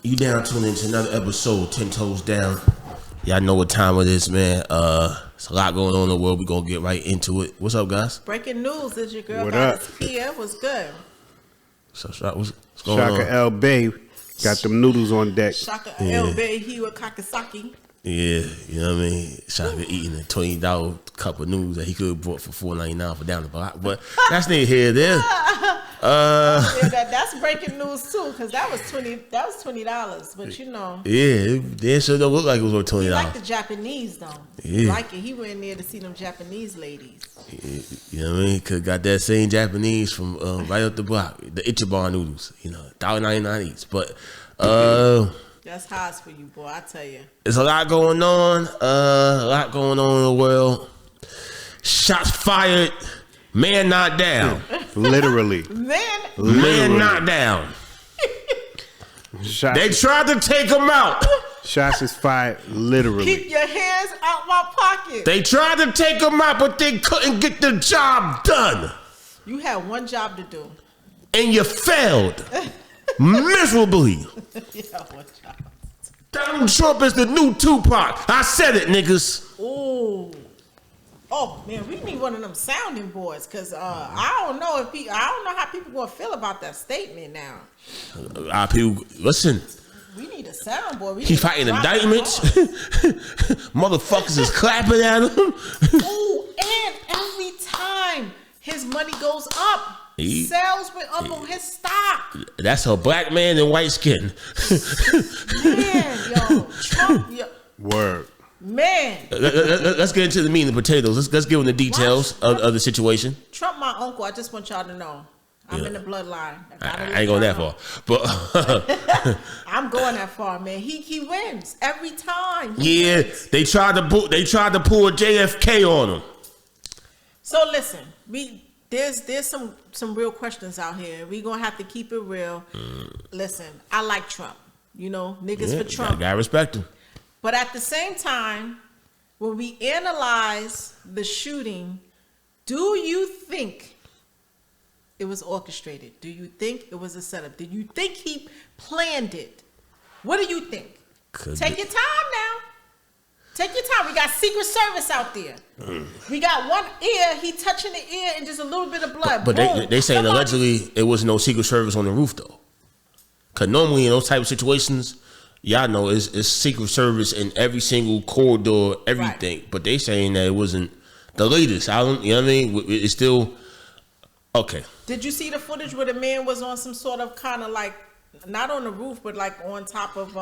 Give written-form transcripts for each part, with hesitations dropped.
You down tuning into another episode, 10 Toes Down. Y'all know what time it is, man. There's a lot going on in the world. We're going to get right into it. What's up, guys? Breaking news is your girl What Candace up? here. What's good? What's going on? Shaka L Bay got them noodles on deck. Shaka El Bay, he with Kakasaki. Yeah, you know what I mean? Shaka eating a $20 cup of noodles that he could have bought for $4.99 for down the block. But that's neither here nor there. Yeah, that's breaking news too, because that was $20. But you know, Yeah, they sure don't look like it was worth $20. he like the Japanese though. Yeah. He like it. He went in there to see them Japanese ladies. You know what I mean? Could have got that same Japanese from right up the block. The Ichiban noodles, you know, $1.99 each. But That's highs for you, boy. I tell you. there's a lot going on. A lot going on in the world. Shots fired. Man not down. Literally. Man not down. Shots, They tried to take him out. shots is fired. Literally. Keep your hands out my pocket. They tried to take him out, but they couldn't get the job done. You had one job to do. And you failed. Miserably. Yeah, one job. Donald Trump is the new Tupac. I said it, niggas. Ooh. Oh man, we need one of them sounding boards, cause I don't know how people gonna feel about that statement now. A lot of people, listen, We need a soundboard. he fighting indictments. Motherfuckers is clapping at him. Ooh, and every time his money goes up, sales went up on his stock. That's a black man in white skin. Man, yo, Trump, yo, Word. man, Let's get into the meat and the potatoes. Let's give them the details of the situation. Trump, my uncle. I just want y'all to know, I'm in the bloodline. I ain't going that far, but I'm going that far, man. He wins every time. yeah, they tried to pull a JFK on him. So listen, there's some real questions out here. We gonna have to keep it real. Listen, I like Trump. You know, niggas for Trump. Gotta respect him. But at the same time, when we analyze the shooting, do you think it was orchestrated? Do you think it was a setup? Do you think he planned it? What do you think? Take your time now. Take your time. We got Secret Service out there. We got one ear. He touching the ear and just a little bit of blood. But they saying allegedly it was no Secret Service on the roof though. Cause normally in those type of situations, y'all know it's Secret Service in every single corridor, everything. Right. But they saying that it wasn't the latest. You know what I mean? It's still okay. Did you see the footage where the man was on some sort of kind of like not on the roof, but like on top of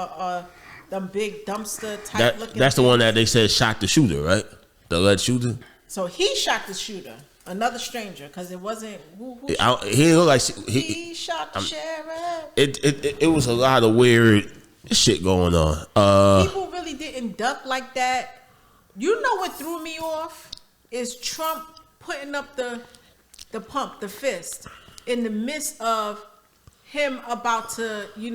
them big dumpster type looking? That's the one that they said shot the shooter, right? The alleged shooter. So he shot the shooter, another stranger, because it wasn't. He looked like he shot the sheriff. It was a lot of weird shit going on. People really didn't duck like that. You know what threw me off is Trump putting up the pump, the fist, in the midst of him about to, in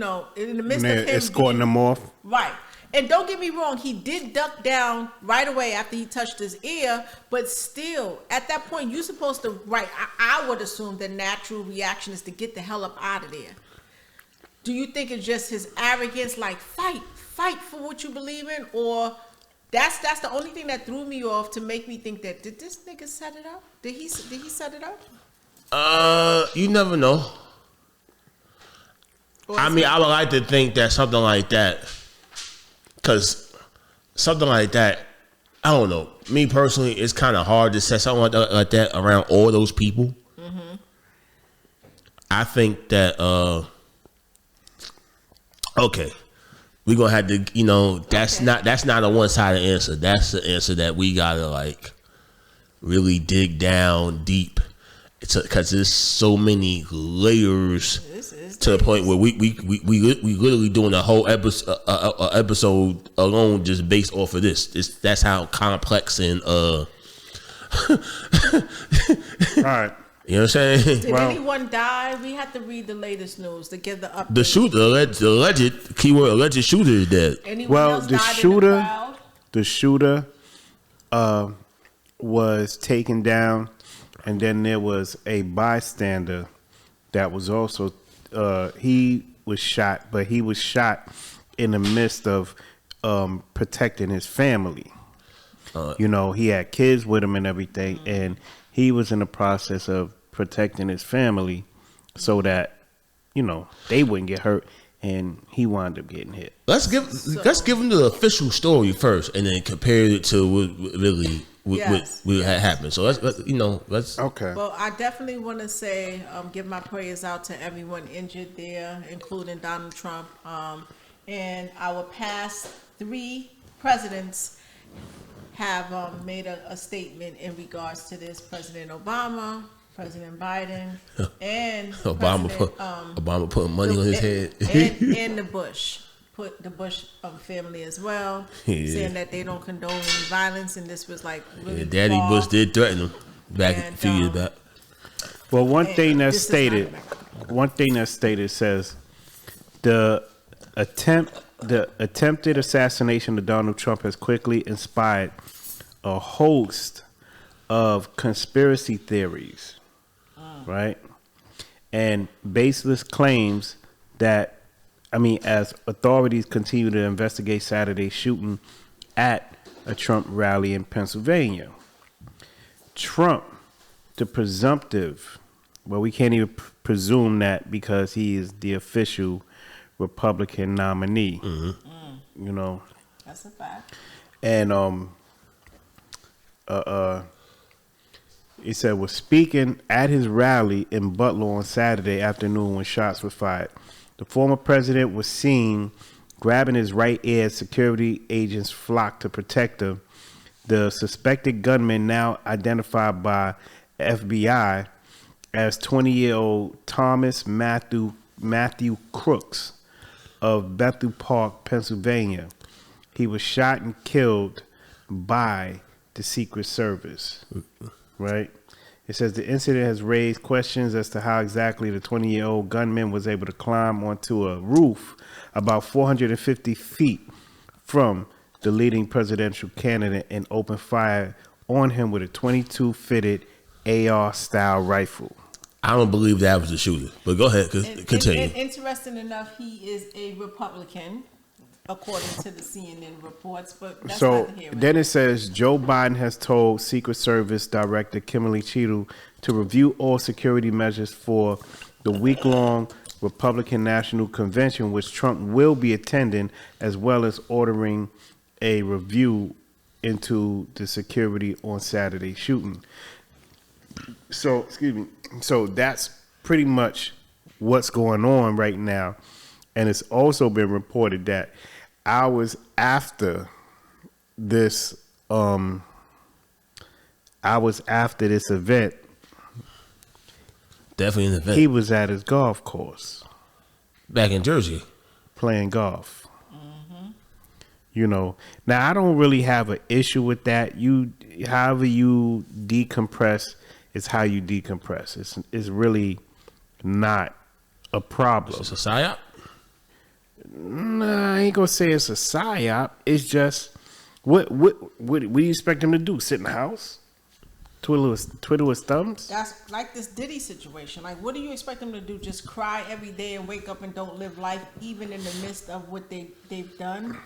the midst of him escorting them off. Right. And don't get me wrong, he did duck down right away after he touched his ear, but still, at that point, you're supposed to, I would assume the natural reaction is to get the hell up out of there. Do you think it's just his arrogance, like fight for what you believe in, or that's the only thing that threw me off to make me think that did this nigga set it up? Did he set it up? You never know. I mean, I would like to think that something like that, because something like that, I don't know. Me personally, it's kind of hard to set something like that around all those people. Mm-hmm. I think that okay, we're gonna have to, that's not a one-sided answer. That's the answer that we gotta like really dig down deep. Because there's so many layers to the point where we literally doing a whole episode alone just based off of this. That's how complex and all right. You know what I'm saying? Did anyone die? We have to read the latest news to get the update. The shooter, alleged keyword, alleged shooter is dead. Anyone else the died shooter, in the crowd? The shooter was taken down, and then there was a bystander that was also he was shot, but he was shot in the midst of protecting his family. You know, he had kids with him and everything, and he was in the process of protecting his family so that, you know, they wouldn't get hurt, and he wound up getting hit. Let's give him the official story first, and then compare it to what really had happened. So let's Okay. Well, I definitely want to say, give my prayers out to everyone injured there, including Donald Trump. And our past 3 presidents have made a statement in regards to this. President Obama, President Biden, and Obama putting money on his head, and the Bush. Put the Bush family as well, saying that they don't condone any violence, and this was like really Daddy far. Bush did threaten him back a few years back. Well, one thing that's stated says the attempted assassination of Donald Trump has quickly inspired a host of conspiracy theories, right? And baseless claims that, as authorities continue to investigate Saturday's shooting at a Trump rally in Pennsylvania. Trump, the presumptive, well, we can't even presume that because he is the official Republican nominee. You know, that's a fact. And he said was speaking at his rally in Butler on Saturday afternoon when shots were fired. The former president was seen grabbing his right ear as security agents flocked to protect him. The suspected gunman, now identified by FBI as 20-year-old Thomas Matthew Crooks of Bethel Park, Pennsylvania. He was shot and killed by the Secret Service, right? It says the incident has raised questions as to how exactly the 20-year-old gunman was able to climb onto a roof about 450 feet from the leading presidential candidate and open fire on him with a .22 fitted AR-style rifle. I don't believe that was the shooter, but go ahead, continue. And interesting enough, he is a Republican, according to the CNN reports, but that's So not here. then it says Joe Biden has told Secret Service Director Kimberly Cheadle to review all security measures for the week-long Republican National Convention, which Trump will be attending, as well as ordering a review into the security on Saturday's shooting. So, excuse me. So that's pretty much what's going on right now. And it's also been reported that hours after this event, Definitely an event. he was at his golf course Back in Jersey. playing golf. You know, now I don't really have an issue with that. However you decompress is how you decompress. It's really not a problem. It's a psyop? Nah, I ain't gonna say it's a psyop. It's just what do you expect him to do? Sit in the house, twiddle his thumbs? That's like this Diddy situation. Like, what do you expect them to do? Just cry every day and wake up and don't live life, even in the midst of what they've done?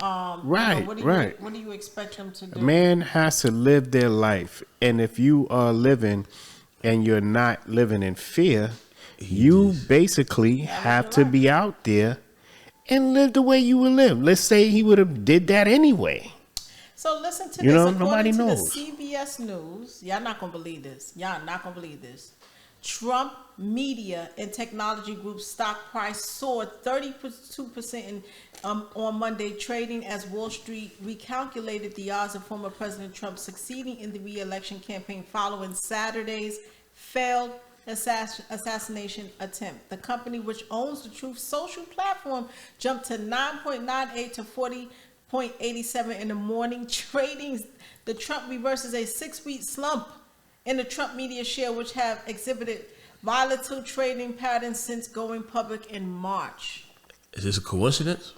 Right, right. What do you expect them to do? A man has to live their life, and if you are living and you're not living in fear, you basically have to be out there and live the way you would live. Let's say he would have did that anyway. So listen to You this. know, According nobody to knows. the CBS News, y'all not gonna believe this. Y'all not gonna believe this. Trump Media and Technology Group stock price soared 32% on Monday, trading as Wall Street recalculated the odds of former President Trump succeeding in the re-election campaign following Saturday's failed assassination attempt. The company, which owns the Truth Social platform, jumped to 9.98 to 40.87 in the morning, trading. The Trump reverses a 6-week slump in the Trump media share, which have exhibited volatile trading patterns since going public in March. Is this a coincidence?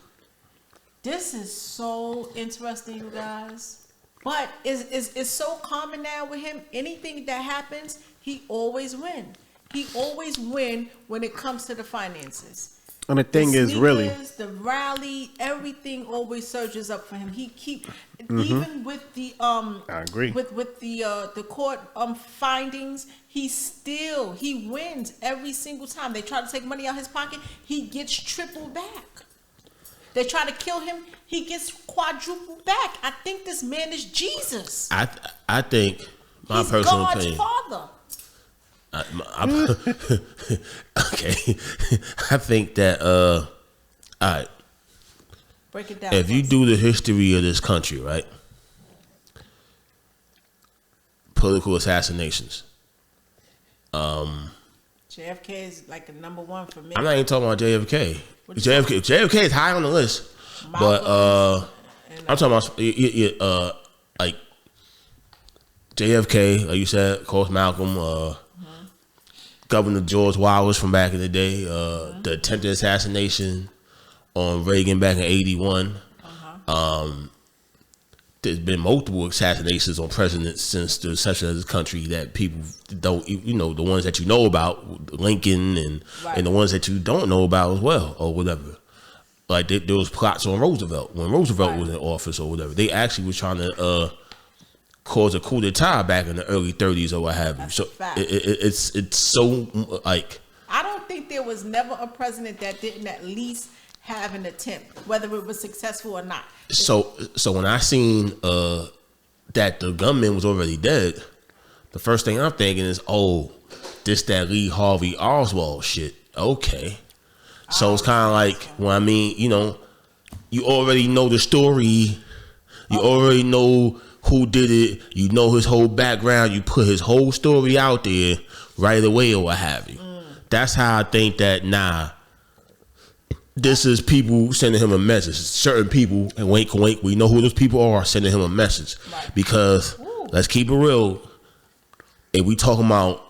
This is so interesting, you guys. But it's so common now with him. Anything that happens, he always win. He always win when it comes to the finances. And the thing is, really, the rally, everything always surges up for him. He even with the I agree. with the court findings, he wins every single time. They try to take money out his pocket, he gets triple back. They try to kill him, he gets quadruple back. I think this man is Jesus. I think my He's personal God's opinion. father. Okay, I think that all right. Break it down. If you do the history of this country, right? Political assassinations. JFK is like a number one for me. I'm not even talking about JFK. JFK is high on the list, but I'm talking about like JFK, like you said, of course, Malcolm, Governor George Wallace from back in the day, the attempted assassination on Reagan back in '81. There's been multiple assassinations on presidents since the inception of this country that people don't, the ones that you know about, Lincoln, and the ones that you don't know about as well, or whatever. Like there was plots on Roosevelt when Roosevelt was in office or whatever. They actually was trying to cause a coup d'etat back in the early '30s or what have you. So it's so like. I don't think there was never a president that didn't at least have an attempt, whether it was successful or not. So when I seen that the gunman was already dead, the first thing I'm thinking is, oh, this that Lee Harvey Oswald shit. Okay. So it's kind of like, you already know the story. You already know who did it. You know his whole background. You put his whole story out there right away or what have you. That's how I think that, this is people sending him a message. Certain people, and wink, wink, we know who those people are sending him a message. Right. Because, let's keep it real, if we talking about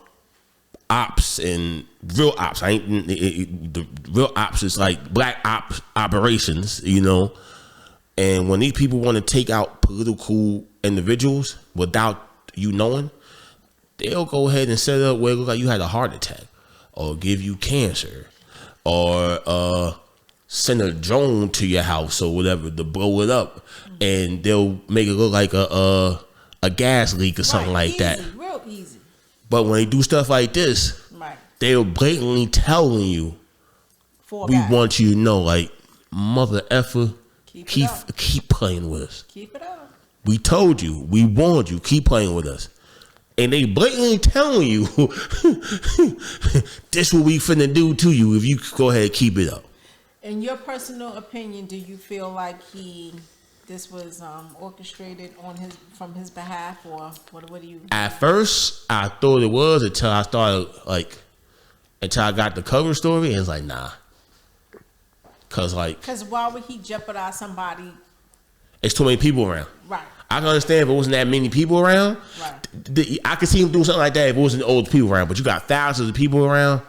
ops and real ops, the real ops is like black ops operations, and when these people want to take out political individuals without you knowing, they'll go ahead and set it up where it looks like you had a heart attack, or give you cancer, or send a drone to your house or whatever to blow it up, and they'll make it look like a gas leak or something like that. Real easy. But when they do stuff like this, they're blatantly telling you, we want you to know, like, mother effer, keep playing with us. Keep it up. We told you, we warned you, keep playing with us. And they blatantly telling you, this what we finna do to you if you go ahead and keep it up. In your personal opinion, do you feel like this was orchestrated from his behalf, or what do you? At first, I thought it was until I started until I got the cover story, and it's like, nah. Cause why would he jeopardize somebody? It's too many people around. Right. I can understand if it wasn't that many people around. Right. I could see him doing something like that if it wasn't all the people around. But you got thousands of people around.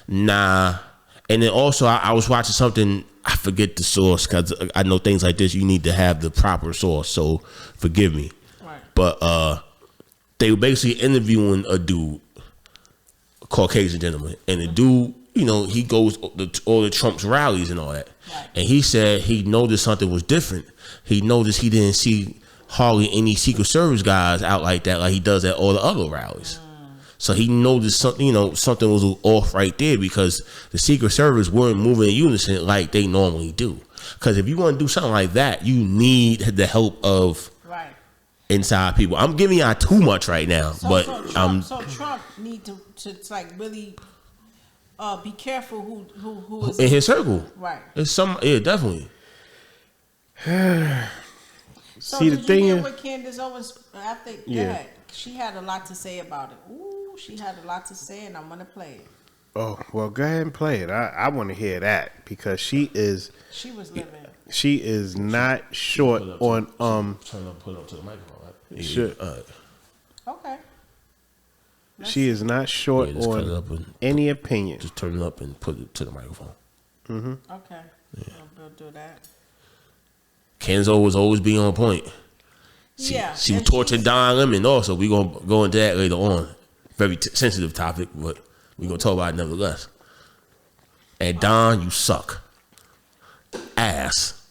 Nah. And then also, I was watching something, I forget the source, because I know things like this, you need to have the proper source, so forgive me. Right. But they were basically interviewing a dude, a Caucasian gentleman, and the dude, he goes to all the Trump's rallies and all that. Right. And he said he noticed something was different. He noticed he didn't see hardly any Secret Service guys out like that, like he does at all the other rallies. So he noticed something, something was off right there, because the Secret Service weren't moving in unison like they normally do. Because if you want to do something like that, you need the help of inside people. I'm giving y'all too much right now, so Trump need to really be careful who is in his circle. Right. It's definitely. So see, the thing is, with Candace Owens, I think she had a lot to say about it. Ooh, she had a lot to say, and I'm gonna play it. Oh well, go ahead and play it. I want to hear that, because she was living. She is not short on Turn up, put it up to the microphone. Right? Sure. Okay. She is not short on any opinion. Just turn it up and put it to the microphone. Mm-hmm. Okay. Yeah. We'll do that. Kenzo was always being on point. She was torturing Don Lemon also. We're going to go into that later on. Very sensitive topic, but we're going to talk about it nevertheless. And Don, you suck. Ass.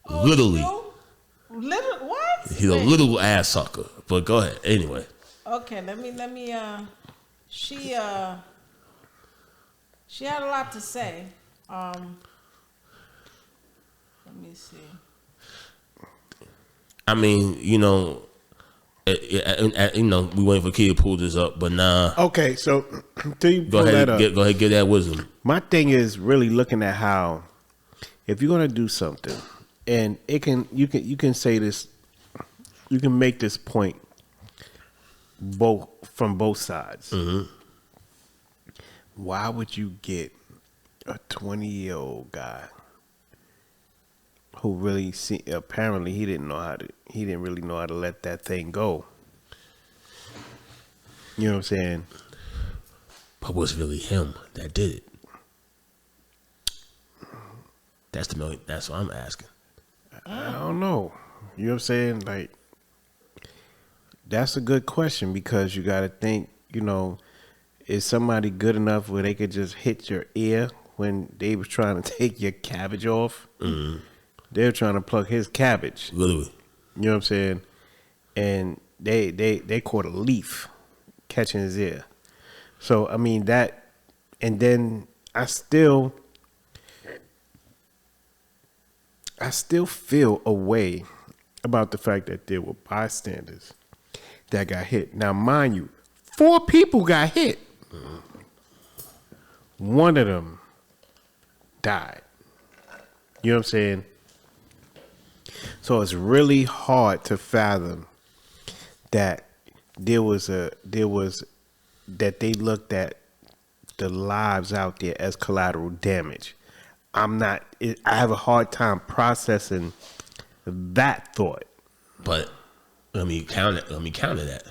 Literally. Little what? He's a little ass sucker. But go ahead. Anyway. Okay, let me she had a lot to say. Let me see. I mean, we waiting for Kid to pull this up, but nah. Okay, so till you Go pull ahead, that up, go ahead, get that wisdom. my thing is really looking at how, if you're gonna do something, and you can say this, you can make this point from both sides. Mm-hmm. Why would you get a 20-year-old guy who really apparently he didn't really know how to let that thing go? You know what I'm saying? But was really him that did it? That's what I'm asking. I don't know. You know what I'm saying? Like, that's a good question, because you got to think, is somebody good enough where they could just hit your ear when they was trying to take your cabbage off? Mm-hmm. They're trying to pluck his cabbage. Literally. You know what I'm saying? And they caught a leaf catching his ear. So, I mean, that, and then I still feel a way about the fact that there were bystanders that got hit. Now, mind you, 4 people got hit. Mm-hmm. One of them died. You know what I'm saying? So it's really hard to fathom that they looked at the lives out there as collateral damage. I have a hard time processing that thought. But let me counter that.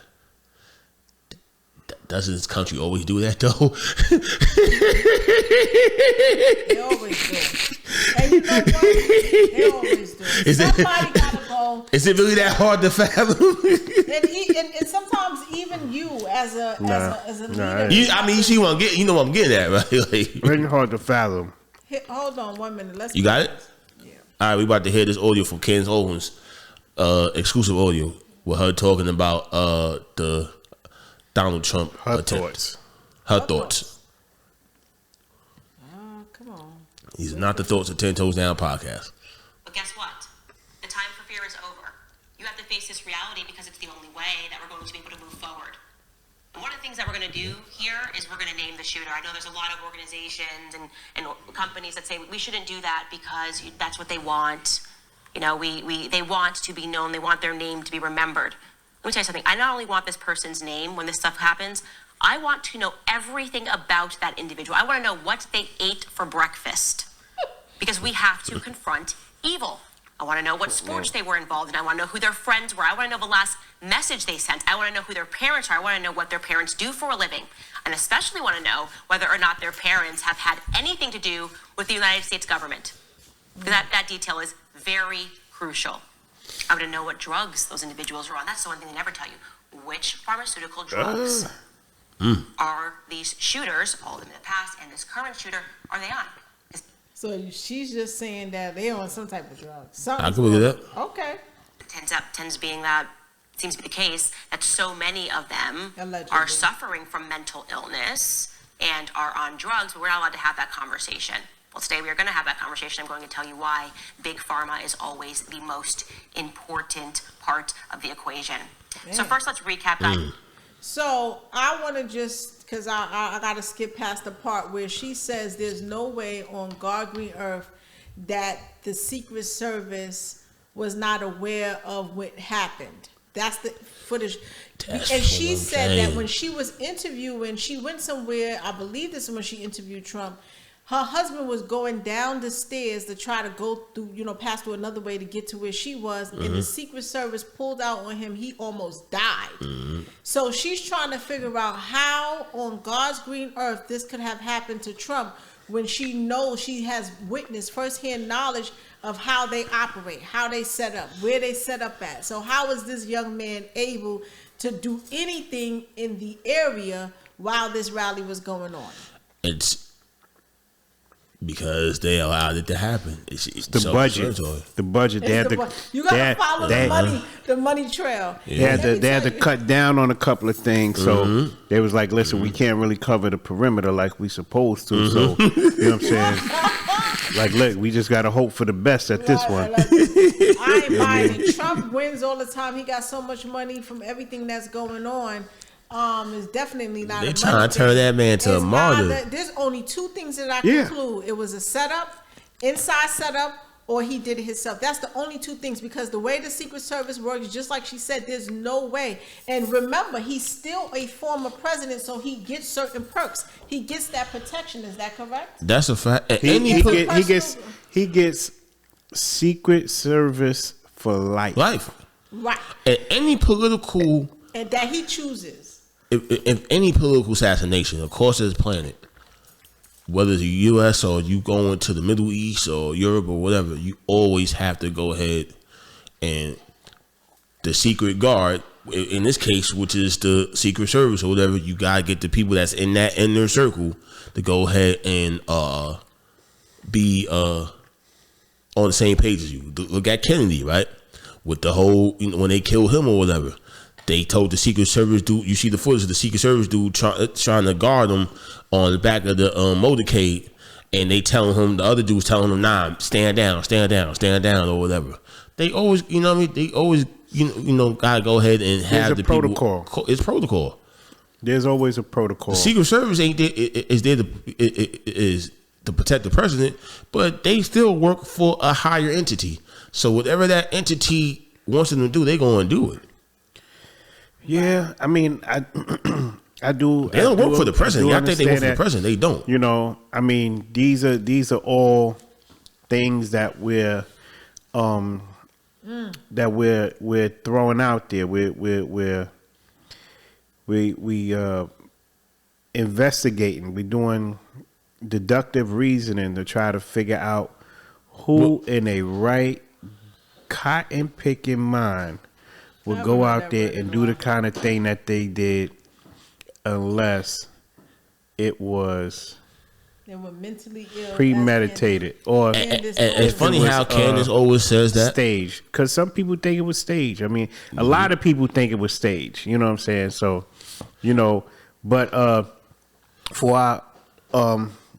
Doesn't this country always do that though? They always do. And you know what? They always do. Somebody gotta go. Is it really that hard to fathom? and sometimes even you as a leader. You see what I'm getting. You know what I'm getting at, right? Very hard to fathom. Hold on 1 minute. You got it? Yeah. All right, we about to hear this audio from Candace Owens, exclusive audio with her talking about the Donald Trump attempt. Her thoughts. Come on. These are not the thoughts of 10 Toes Down podcast. But guess what? The time for fear is over. You have to face this reality because it's the only way that we're going to be able to move forward. And one of the things that we're going to do here is we're going to name the shooter. I know there's a lot of organizations and companies that say we shouldn't do that because that's what they want. They want to be known. They want their name to be remembered. Let me tell you something. I not only want this person's name when this stuff happens, I want to know everything about that individual. I want to know what they ate for breakfast because we have to confront evil. I want to know what sports they were involved in. I want to know who their friends were. I want to know the last message they sent. I want to know who their parents are. I want to know what their parents do for a living. And especially want to know whether or not their parents have had anything to do with the United States government. That detail is very crucial. I want to know what drugs those individuals are on. That's the one thing they never tell you. Which pharmaceutical drugs are these shooters, all of them in the past, and this current shooter, are they on? So she's just saying that they on some type of drug. I can believe that. Okay. Tends being that, seems to be the case, that so many of them Allegedly are suffering from mental illness and are on drugs, but we're not allowed to have that conversation. Well, today we are going to have that conversation. I'm going to tell you why Big Pharma is always the most important part of the equation. Man. So first, let's recap that. So I want to just, because I got to skip past the part where she says there's no way on God Green Earth that the Secret Service was not aware of what happened. That's the footage. And she said that when she was interviewing, she went somewhere, I believe this is when she interviewed Trump, her husband was going down the stairs to try to go through, pass through another way to get to where she was. And the Secret Service pulled out on him. He almost died. So she's trying to figure out how on God's green earth this could have happened to Trump when she knows she has witnessed firsthand knowledge of how they operate, how they set up, where they set up at. So how is this young man able to do anything in the area while this rally was going on? Because they allowed it to happen. It's the budget. The budget. They had to. You gotta follow the money trail. Yeah. They had to cut down on a couple of things. So they was like, listen, we can't really cover the perimeter like we supposed to. So you know what I'm saying? Like, look, we just gotta hope for the best at this one. I ain't buying it. Trump wins all the time. He got so much money from everything that's going on. It's definitely not. They trying to turn that man to a martyr. There's only two things that I conclude. It was a setup, inside setup, or he did it himself. That's the only two things, because the way the Secret Service works, just like she said, there's no way. And remember, he's still a former president, so he gets certain perks. He gets that protection. Is that correct? That's a fact. He gets Secret Service for life. Right. And any political. And that he chooses. If any political assassination, of course, there's planet, whether it's the U.S. or you going to the Middle East or Europe or whatever, you always have to go ahead and the secret guard, in this case, which is the Secret Service or whatever, you gotta get the people that's in that inner circle to go ahead and be on the same page as you. Look at Kennedy, right? With the whole, when they killed him or whatever. They told the Secret Service dude, you see the footage of the Secret Service dude trying to guard him on the back of the motorcade, and they telling him, the other dude's telling him, nah, stand down, or whatever. They always, you know what I mean? They always, gotta go ahead and have the protocol. It's protocol. There's always a protocol. The Secret Service ain't there, is there is to protect the president, but they still work for a higher entity. So whatever that entity wants them to do, they gonna do it. Yeah, I mean, I do. They don't work for the president. I think they work for the president. They don't. You know, I mean, these are all things that we're throwing out there. We're investigating. We're doing deductive reasoning to try to figure out who in a right cotton picking mind would go out there and do the kind of thing that they did, unless it was they were mentally ill, premeditated. Or it's funny how Candace always says that stage, because some people think it was stage. I mean, a lot of people think it was stage. You know what I'm saying? So, but for our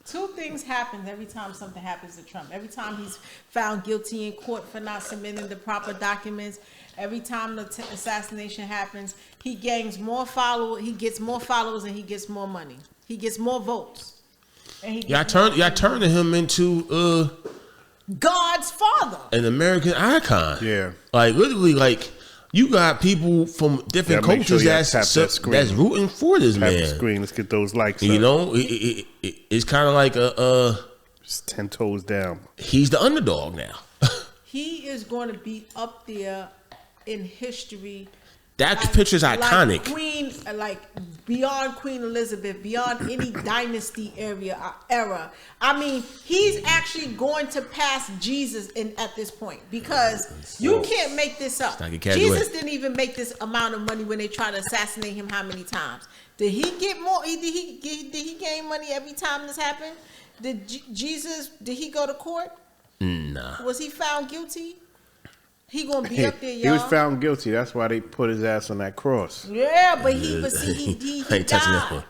two things happen every time something happens to Trump. Every time he's found guilty in court for not submitting the proper documents. Every time the assassination happens, he gains more followers. He gets more followers, and he gets more money. He gets more votes. And he turned him into God's father, an American icon. Yeah, like literally, like you got people from different cultures that's rooting for this man. The screen. Let's get those likes. It's kind of like just 10 toes down. He's the underdog now. He is going to be up there in history. That picture's iconic. Like beyond Queen Elizabeth, beyond any dynasty era. I mean, he's actually going to pass Jesus at this point, because you can't make this up. Jesus didn't even make this amount of money when they tried to assassinate him. How many times did he get more? Did he gain money every time this happened? Did he go to court? Nah. Was he found guilty? He gonna be up there, y'all. He was found guilty. That's why they put his ass on that cross. Yeah, but he died.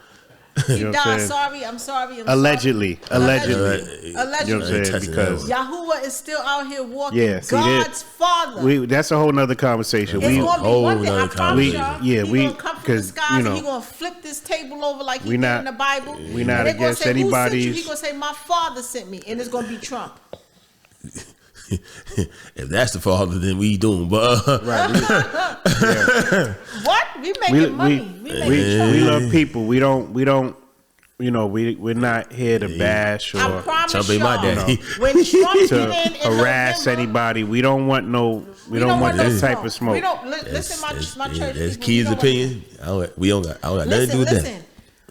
He died. I'm sorry. Allegedly. You know what I'm saying? Because Yahuwah is still out here walking. Yeah, God's father. That's a whole nother conversation. It's gonna be one thing. I promise y'all. He gonna come from the skies and he gonna flip this table over like he did in the Bible. We're not against anybody's. He gonna say, "My father sent me," and it's gonna be Trump. If that's the father, then we doomed. But right, what? We making money. We love people. We don't. We're not here to bash or I promise Trump ain't my daddy. When Trump to harass anybody. We don't want no. We don't want that type of smoke. We don't listen. My church. That's Key's opinion. I don't got nothing to do with that.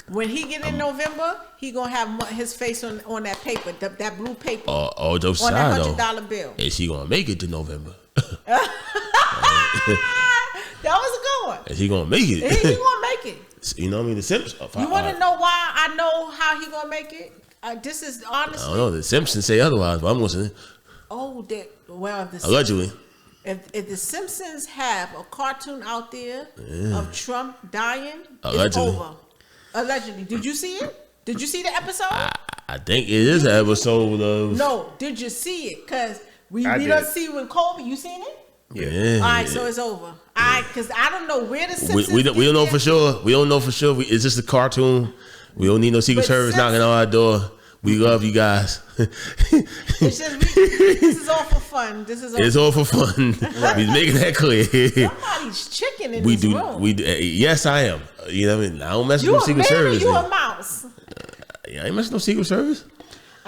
When he get in November, he gonna have his face on that paper, that blue paper. On that $100 bill. Is he gonna make it to November? That was a good one. Is he gonna make it? He gonna make it. You know what I mean? The Simpsons. You want to know why I know how he gonna make it? This is I honestly. don't know. The Simpsons say otherwise, but I'm listening. Oh, Allegedly. If the Simpsons have a cartoon out there of Trump dying, Allegedly. it's over. Allegedly. Did you see it? Did you see the episode? I think it is an episode of. No. Did you see it? Because we did. don't see when Kobe. You seen it? Yeah. All right, so it's over. Because I don't know where the Simpsons. We don't know for sure. We don't know for sure. It's just a cartoon. We don't need no Secret Service knocking on our door. We love you guys. It's just this is all for fun. It's all for fun. We making that clear. Somebody's chicken in this room. Yes, I am. You know what I mean? I don't mess with You no a Secret man or Service. you a mouse? I ain't messing with no Secret Service.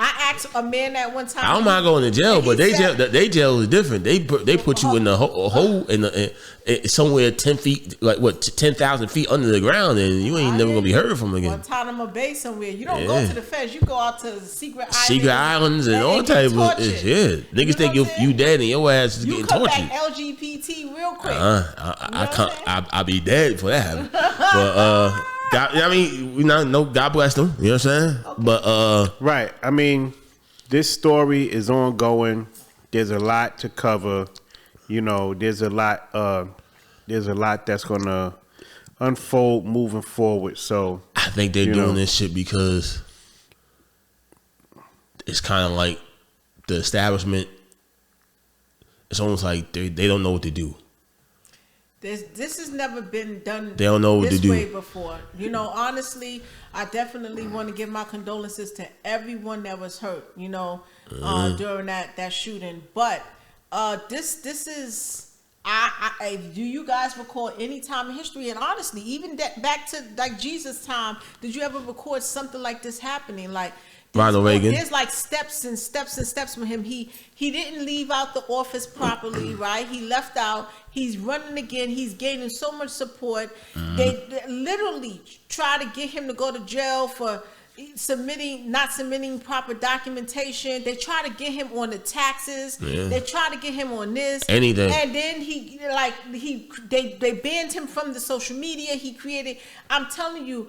I asked a man that one time. I don't mind going to jail, but they jail is different. They put you in a hole in somewhere 10 feet, like what 10,000 feet under the ground, and you ain't never gonna be heard from again. Guantanamo Bay somewhere. You don't go to the feds. You go out to secret islands and all type of shit. Niggas think you dead and your ass is getting tortured. You come back LGBT real quick. I be dead for that. But God, I mean, God bless them. You know what I'm saying? Okay. But right. I mean, this story is ongoing. There's a lot to cover. You know, there's a lot that's gonna unfold moving forward. So I think they're doing this shit because it's kind of like the establishment. It's almost like they don't know what to do. This has never been done. They don't know what to do way before. You know, honestly, I definitely want to give my condolences to everyone that was hurt. You know, during that shooting. But this is. Do you guys recall any time in history? And honestly, even back to like Jesus' time, did you ever record something like this happening? Like. Ronald Reagan. There's like steps and steps and steps with him. He didn't leave out the office properly, right? He left out. He's running again. He's gaining so much support. They literally try to get him to go to jail for not submitting proper documentation. They try to get him on the taxes. Yeah. They try to get him on this. Anything. And then they banned him from the social media. He created. I'm telling you,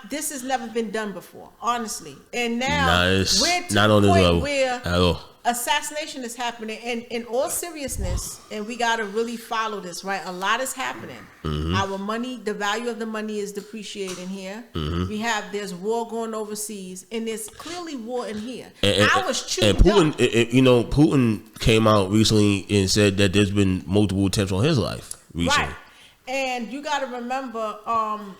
this has never been done before, honestly. And now we're to not the on this point level where at all. Assassination is happening, and in all seriousness, and we got to really follow this, right? A lot is happening. Our money, the value of the money is depreciating here. There's war going overseas, and there's clearly war in here. And Putin came out recently and said that there's been multiple attempts on his life recently. Right. And you got to remember,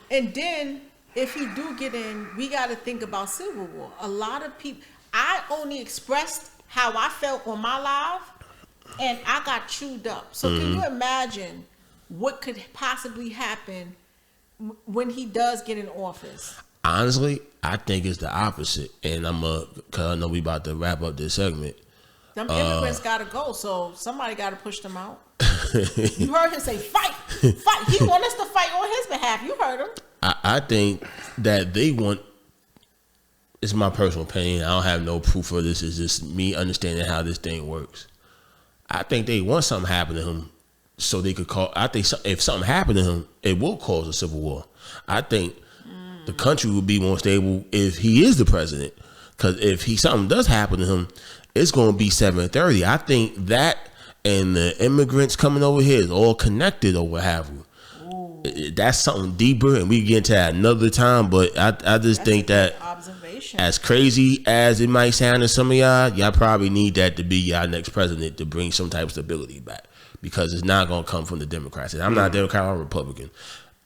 and then if he do get in, we got to think about civil war. A lot of people, I only expressed how I felt on my live, and I got chewed up. So can you imagine what could possibly happen when he does get in office? Honestly, I think it's the opposite. And because I know we about to wrap up this segment. Them immigrants got to go, so somebody got to push them out. You heard him say, fight, fight. He want us to fight on his behalf. You heard him. I think that they want, it's my personal opinion. I don't have no proof for this. It's just me understanding how this thing works. I think they want something happen to him so they could call. I think if something happened to him, it will cause a civil war. I think the country would be more stable if he is the president. Because if something does happen to him, it's going to be 7:30. I think that and the immigrants coming over here is all connected or what have you. That's something deeper, and we can get into that another time. But I just think that as crazy as it might sound to some of y'all probably need that to be y'all next president to bring some type of stability back, because it's not going to come from the Democrats. And I'm not a Democrat or Republican.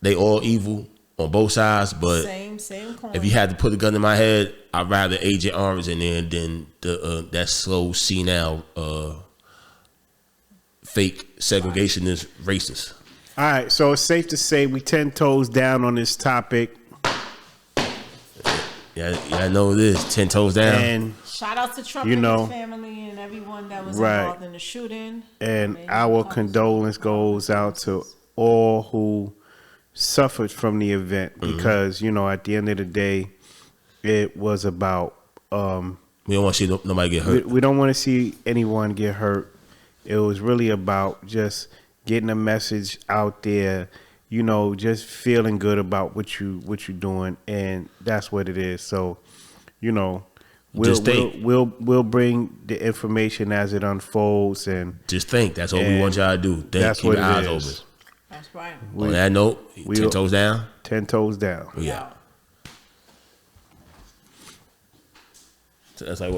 They all evil on both sides, but same coin. If you had to put a gun in my head, I'd rather Agent Orange in there than that slow, senile, fake segregationist racist. All right, so it's safe to say we 10 toes down on this topic. Yeah, I know it is 10 toes down. And shout out to Trump and his family and everyone that was involved in the shooting. And our condolence goes out to all who suffered from the event, because at the end of the day, it was about we don't want to see nobody get hurt. We don't want to see anyone get hurt. It was really about just getting a message out there, just feeling good about what you're doing, and that's what it is. So, We'll bring the information as it unfolds, and just think. That's what we want y'all to do. Think. That's Keep what your it eyes is. open. That's right. On that note, 10 toes down. 10 toes down. Yeah. So that's like what.